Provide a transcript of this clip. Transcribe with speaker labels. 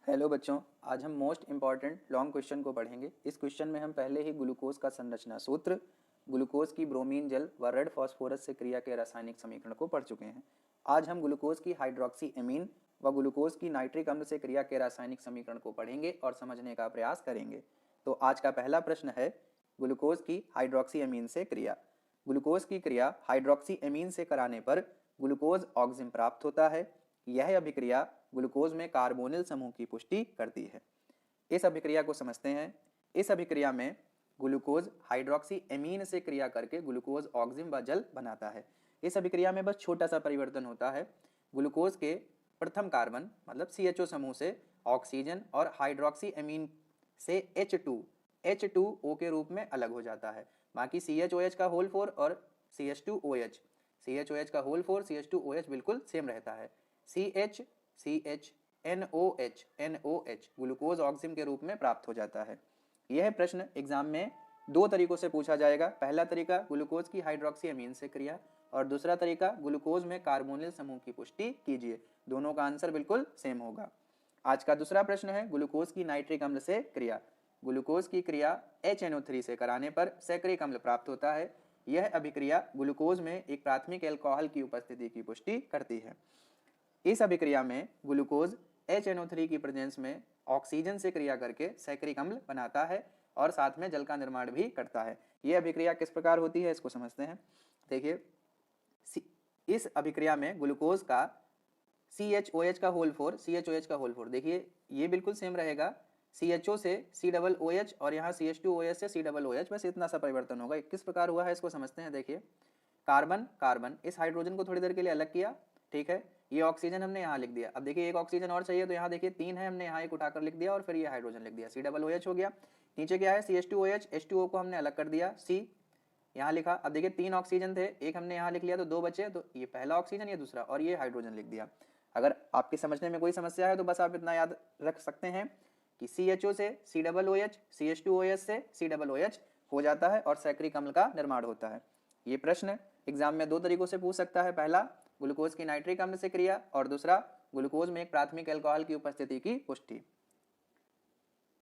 Speaker 1: Hello बच्चों, आज हम मोस्ट इम्पॉर्टेंट लॉन्ग क्वेश्चन को पढ़ेंगे। इस क्वेश्चन में हम पहले ही ग्लूकोज का संरचना सूत्र, ग्लूकोज की ब्रोमीन जल व रेड फास्फोरस से क्रिया के रासायनिक समीकरण को पढ़ चुके हैं। आज हम ग्लूकोज की हाइड्रोक्सी एमीन व ग्लूकोज की नाइट्रिक अम्ल से क्रिया के रासायनिक समीकरण को पढ़ेंगे और समझने का प्रयास करेंगे। तो आज का पहला प्रश्न है ग्लूकोज की हाइड्रोक्सी एमीन से क्रिया। ग्लूकोज की क्रिया हाइड्रोक्सी एमीन से कराने पर ग्लूकोज ऑक्सिजन प्राप्त होता है। यह अभिक्रिया ग्लूकोज में कार्बोनिल समूह की पुष्टि करती है। इस अभिक्रिया को समझते हैं। इस अभिक्रिया में ग्लूकोज हाइड्रोक्सी एमीन से क्रिया करके ग्लूकोज ऑक्सिजन व जल बनाता है। इस अभिक्रिया में बस छोटा सा परिवर्तन होता है। ग्लूकोज के प्रथम कार्बन मतलब CHO समूह से ऑक्सीजन और हाइड्रोक्सी एमीन से H2O के रूप में अलग हो जाता है। बाकी CHOH का होल 4 और CH2OH का होल 4 CH2OH बिल्कुल सेम रहता है। CH NOH ग्लूकोज ऑक्सिजन के रूप में प्राप्त हो जाता है। यह प्रश्न एग्जाम में दो तरीकों से पूछा जाएगा। पहला तरीका ग्लूकोज की हाइड्रोक्सी एमीन से क्रिया और दूसरा तरीका ग्लूकोज में कार्बोनिल समूह की पुष्टि कीजिए। दोनों का आंसर बिल्कुल सेम होगा। आज का दूसरा प्रश्न है ग्लूकोज की नाइट्रिक अम्ल से क्रिया। ग्लूकोज की क्रिया HNO3 से कराने पर सैकरिक अम्ल प्राप्त होता है। यह अभिक्रिया ग्लूकोज में एक प्राथमिक अल्कोहल की उपस्थिति की पुष्टि करती है। इस अभिक्रिया में ग्लूकोज HNO3 की प्रेजेंस में ऑक्सीजन से क्रिया करके सैकरिक अम्ल बनाता है और साथ में जल का निर्माण भी करता है। यह अभिक्रिया किस प्रकार होती है इसको समझते हैं। देखिए, इस अभिक्रिया में ग्लूकोज का CHOH का होल 4 देखिए ये बिल्कुल सेम रहेगा। CHO से COOH और यहाँ CH2OH से COOH, बस इतना सा परिवर्तन होगा। किस प्रकार हुआ है इसको समझते हैं। देखिए, कार्बन इस हाइड्रोजन को थोड़ी देर के लिए अलग किया, ठीक है। ये ऑक्सीजन हमने यहाँ लिख दिया। अब देखिए एक ऑक्सीजन और चाहिए तो यहाँ देखिए 3 है, हमने यहाँ एक उठाकर लिख दिया और फिर ये हाइड्रोजन लिख दिया, COOH हो गया। नीचे क्या है CH2OH, H2O को हमने अलग कर दिया, C यहाँ लिखा। अब देखिए 3 ऑक्सीजन थे, एक हमने यहाँ लिख लिया तो 2 बचे, तो ये पहला ऑक्सीजन ये दूसरा और ये हाइड्रोजन लिख दिया। अगर आपके समझने में कोई समस्या है तो बस आप इतना याद रख सकते हैं कि CHO से COOH, CH2OH से COOH हो जाता है और सैकरिक अम्ल का निर्माण होता है। ये प्रश्न एग्जाम में दो तरीकों से पूछ सकता है। पहला ग्लूकोज की नाइट्रिक अम्ल से क्रिया और दूसरा ग्लूकोज में एक प्राथमिक अल्कोहल की उपस्थिति की पुष्टि।